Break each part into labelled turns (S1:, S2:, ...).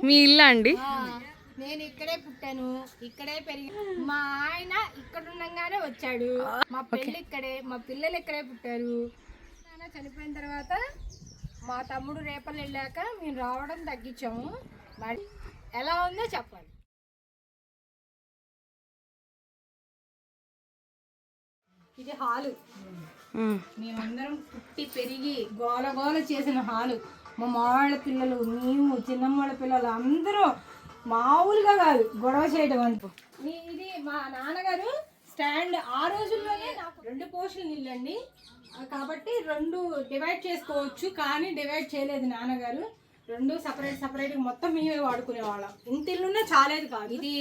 S1: మీ ఇల్లు అండి?
S2: నేను ఇక్కడే పుట్టాను, ఇక్కడే పెరిగి, మా ఆయన ఇక్కడ ఉండగానే వచ్చాడు. మా పెళ్ళి ఇక్కడే, మా పిల్లలు ఇక్కడే పుట్టారు. నాన్న చనిపోయిన తర్వాత మా తమ్ముడు రేపలు వెళ్ళాక మేము రావడం తగ్గించాము. మరి ఎలా ఉందో చెప్పాలి. ఇది హాలు, మేమందరం పుట్టి పెరిగి గోల గోల చేసిన హాలు. మా మావాళ్ళ పిల్లలు, మేము, చిన్నమ్మాళ్ళ పిల్లలు అందరూ మామూలుగా కాదు గొడవ చేయడం అంటూ. ఇది మా నాన్నగారు స్టాండ్. ఆ రోజుల్లోనే నాకు 2 పోర్షన్లు ఇల్లండి, కాబట్టి 2 డివైడ్ చేసుకోవచ్చు, కానీ డివైడ్ చేయలేదు నాన్నగారు. 2 సపరేట్గా మొత్తం మేమే వాడుకునేవాళ్ళం. ఇంత ఇల్లున్నా చాలేదు కాదు. ఇది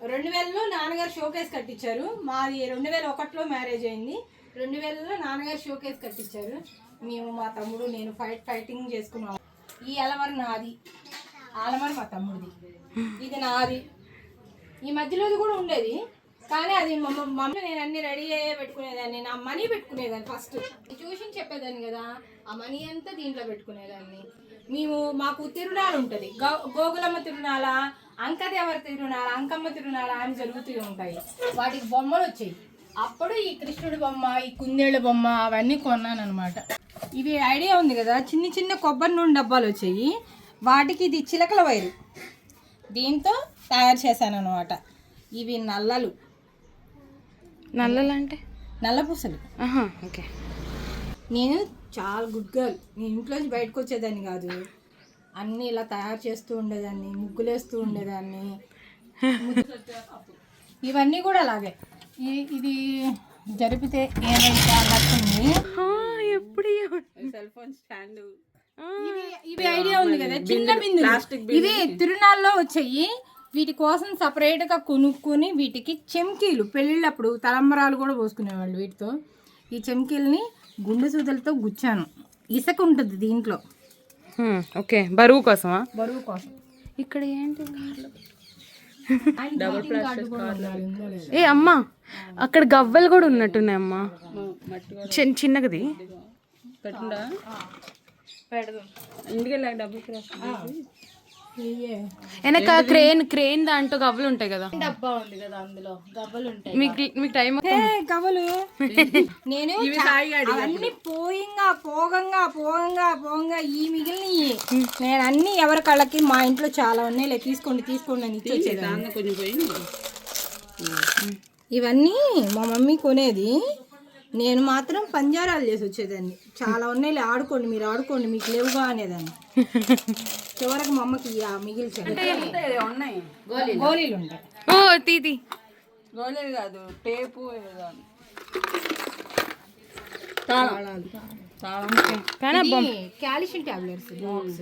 S2: 2000లో నాన్నగారు షోకేస్ కట్టించారు. మాది 2001లో మ్యారేజ్ అయింది. 2000లో నాన్నగారు షోకేస్ కట్టించారు. మేము, మా తమ్ముడు, నేను ఫైటింగ్ చేసుకున్నాం. ఈ అలమర నాది, అలమర మా తమ్ముడిది, ఇది నాది. ఈ మధ్యలోది కూడా ఉండేది, కానీ అది మమ్మీ నేను అన్ని రెడీ అయ్యే పెట్టుకునేదాన్ని. నా మనీ పెట్టుకునేదాన్ని. ఫస్ట్ ట్యూషన్ చెప్పేదాన్ని కదా, ఆ మనీ అంతా దీంట్లో పెట్టుకునేదాన్ని. మాకు తిరునాళ్ళు ఉంటుంది, గోగులమ్మ తిరునాళ, అంకదేవర తిరునాళ, అంకమ్మ తిరునాళ అని జరుగుతూ ఉంటాయి. వాటికి బొమ్మలు వచ్చాయి. అప్పుడు ఈ కృష్ణుడి బొమ్మ, ఈ కుందేళ్ళ బొమ్మ అవన్నీ కొన్నాను అనమాట. ఇవి ఐడియా ఉంది కదా, చిన్న చిన్న కొబ్బరి నూనె డబ్బాలు వచ్చాయి. వాటికి ఇది చిలకల వైరు, దీంతో తయారు చేశాను అనమాట. ఇవి నల్లలు
S1: అంటే
S2: నల్ల పూసలు.
S1: ఓకే.
S2: నేను చాలా గుడ్ గర్ల్. నేను ఇంట్లోంచి బయటకు వచ్చేదాన్ని కాదు, అన్నీ ఇలా తయారు చేస్తూ ఉండేదాన్ని, ముగ్గులేస్తూ ఉండేదాన్ని. ఇవన్నీ కూడా అలాగే. ఇది జరిపితే ఏమైతే నచ్చింది.
S3: సెల్ ఫోన్ స్టాండ్,
S2: ఇవి ఐడియా ఉంది కదా, చిన్న బిందులు. ఇవి తిరునాళ్ళలో వచ్చాయి. వీటి కోసం సపరేట్గా కొనుక్కొని వీటికి చెంకీలు, పెళ్ళిళ్ళప్పుడు తలంబరాలు కూడా పోసుకునేవాళ్ళు వీటితో. ఈ చెంకీలని గుండె సూదులతో గుచ్చాను. ఇసుక ఉంటుంది దీంట్లో.
S1: ఓకే, బరువు కోసమా?
S2: బరువు కోసం.
S1: ఇక్కడ ఏంటి?
S2: ఏ
S1: అమ్మా, అక్కడ గవ్వలు కూడా ఉన్నట్టున్నాయి అమ్మా, చిన్నగది.
S3: ఇంటికి వెళ్ళాక డబ్బులు
S1: వెనక క్రేన్ దాంట్లో గవ్వలు ఉంటాయి కదా,
S2: డబ్బా ఉంది కదా, అందులో గవ్వలు ఉంటాయి.
S1: మీకు టైం
S2: గవ్వలు నేను అన్ని పోగంగా ఈ మిగిలినవి నేను అన్ని ఎవరి కళ్ళకి, మా ఇంట్లో చాలా ఉన్నాయి, తీసుకోండి అని ఇచ్చేది. ఇవన్నీ మా మమ్మీ కొనేది, నేను మాత్రం పంజారాలు చేసి వచ్చేదాన్ని. చాలా ఉన్నాయి, ఆడుకోండి, మీరు ఆడుకోండి, మీకు లేవుగా అనేదాన్ని. చివరికి మా అమ్మకి మిగిల్చాను. గోళీలు ఉంటాయి.
S3: గోళీలు కాదు, టేపు,
S2: కాల్షియం టాబ్లెట్స్ బాక్స్.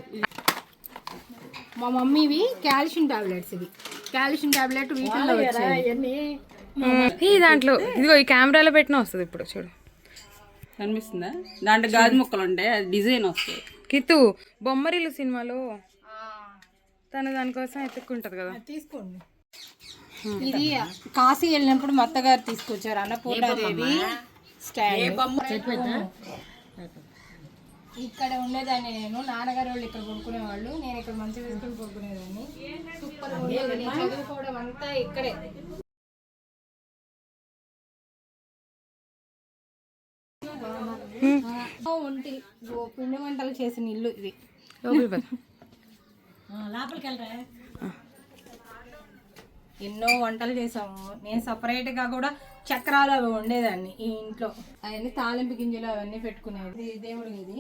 S2: మా మమ్మీవి కాల్షియం టాబ్లెట్స్. ఇవి కాల్షియం టాబ్లెట్ వీటిల్లో వచ్చాయి.
S1: దాంట్లో ఇదిగో ఈ కెమెరాలో పెట్టినా వస్తుంది. ఇప్పుడు చూడు,
S3: కనిపిస్తుందా? దాంట్లో గాజు ముక్కలు ఉంటాయి, డిజైన్ వస్తాయి.
S1: కిత్తు బొమ్మరిల్లు సినిమాలో తను దానికోసం ఎత్తుక్కుంటది కదా.
S2: తీసుకోండి. ఇది కాశీ వెళ్ళినప్పుడు మా అత్తగారు తీసుకొచ్చారు, అన్నపూర్ణాదేవి స్టాండ్. ఇక్కడ ఉండేదాన్ని నేను, నాన్నగారు వాళ్ళు ఇక్కడ పడుకునేవాళ్ళు, నేను ఇక్కడ మంచి వేసుకొని పడుకునేదాన్ని. సూపర్ ఉండేది. చదువుకోవడం అంతా ఇక్కడే. ఒంటి పిండి వంటలు చేసిన ఇల్లు ఇది. ఎన్నో వంటలు చేసాము. నేను సపరేట్గా కూడా చక్రాలు అవి వండేదాన్ని ఈ ఇంట్లో. అవన్నీ తాలింపు గింజలు అవన్నీ పెట్టుకునేది. ఇది దేవుడు, ఇది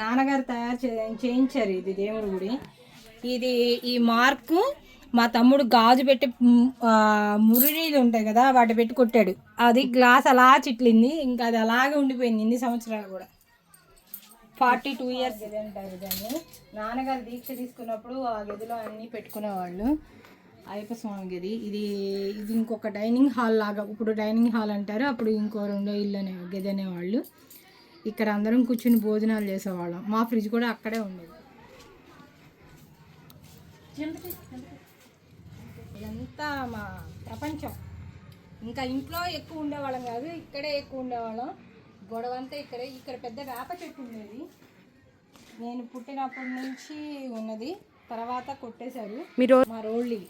S2: నాన్నగారు తయారు చేయించారు. ఇది దేవుడు గుడి. ఇది ఈ మార్కు మా తమ్ముడు గాజు పెట్టి మురిడీలు ఉంటాయి కదా, వాటి పెట్టి కొట్టాడు. అది గ్లాస్ అలా చిట్లింది, ఇంకా అది అలాగే ఉండిపోయింది ఇన్ని సంవత్సరాలు కూడా. 42 ఇయర్స్ ఇది అంటారు దాన్ని. నాన్నగారు దీక్ష తీసుకున్నప్పుడు ఆ గదిలో అన్నీ పెట్టుకునేవాళ్ళు. అయ్యప్ప స్వామి గది ఇది. ఇది ఇంకొక డైనింగ్ హాల్ లాగా, ఇప్పుడు డైనింగ్ హాల్ అంటారు, అప్పుడు ఇంకో 2 ఇల్లు గది అనేవాళ్ళు. ఇక్కడ అందరం కూర్చుని భోజనాలు చేసేవాళ్ళం. మా ఫ్రిడ్జ్ కూడా అక్కడే ఉండేది. ఇదంతా మా ప్రపంచం. ఇంకా ఇంట్లో ఎక్కువ ఉండేవాళ్ళం కాదు, ఇక్కడే ఎక్కువ ఉండేవాళ్ళం. గొడవ అంతా ఇక్కడే. ఇక్కడ పెద్ద వేప చెట్టు ఉండేది. నేను పుట్టినప్పటి నుంచి ఉన్నది, తర్వాత కొట్టేశారు.
S1: మీరు
S2: మా రోళ్ళు ఇవి.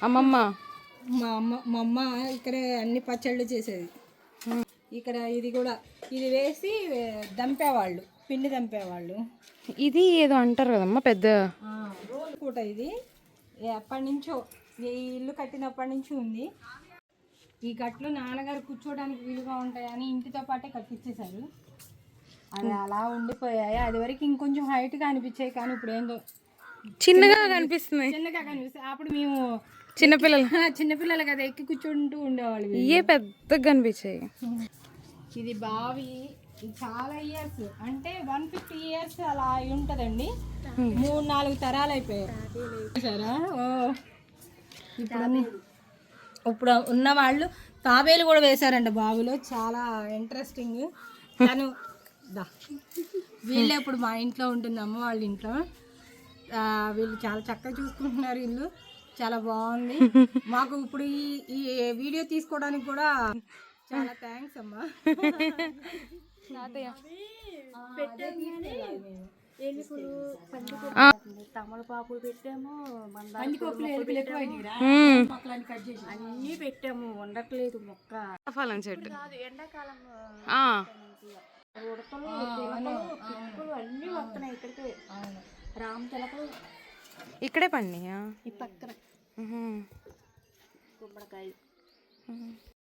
S1: అమ్మమ్మ
S2: మా అమ్మ ఇక్కడే అన్ని పచ్చళ్ళు చేసేది. ఇక్కడ ఇది కూడా ఇది వేసి దంపేవాళ్ళు, పిండి దంపేవాళ్ళు.
S1: ఇది ఏదో అంటారు కదమ్మా పెద్ద
S2: రోల్ పూట ఇది ఎప్పటి నుంచో, ఈ ఇల్లు కట్టినప్పటి నుంచి ఉంది. ఈ గట్లు నాన్నగారు కూర్చోడానికి వీలుగా ఉంటాయని ఇంటితో పాటే కట్టించేశారు. అది అలా ఉండిపోయాయి. అది వరకు ఇంకొంచెం హైట్గా అనిపించాయి, కానీ ఇప్పుడు ఏందో
S1: చిన్నగా కనిపిస్తున్నాయి.
S2: చిన్నగా కనిపిస్తాయి. అప్పుడు మేము చిన్నపిల్లలు కదా ఎక్కి కూర్చుంటూ ఉండేవాళ్ళు.
S1: ఇవే పెద్దగా కనిపించాయి.
S2: ఇది బావి, ఇది చాలా ఇయర్స్, అంటే 150 years అలా అయి ఉంటుందండి. 3-4 తరాలు అయిపోయాయి సరే. ఇప్పుడు ఉన్న వాళ్ళు తాబేలు కూడా వేశారంట బావిలో, చాలా ఇంట్రెస్టింగ్. తను వీళ్ళే ఇప్పుడు మా ఇంట్లో ఉంటుంది, అమ్మ వాళ్ళ ఇంట్లో. వీళ్ళు చాలా చక్కగా చూసుకుంటున్నారు, ఇల్లు చాలా బాగుంది. మాకు ఇప్పుడు ఈ వీడియో తీసుకోవడానికి కూడా చాలా థ్యాంక్స్ అమ్మా.
S4: తమలపాకులు పెట్టాము, అన్నీ పెట్టాము, ఉండట్లేదు మొక్క.
S1: ఫలం చెట్టు
S4: ఎండాకాలం
S1: ఆ.
S4: ఉడతలు పిక్కులు అన్నీ వస్తున్నాయి ఇక్కడికి. రామ చిలకలు
S1: ఇక్కడే పండియా
S4: ఈ పక్కన గుమ్మడికాయ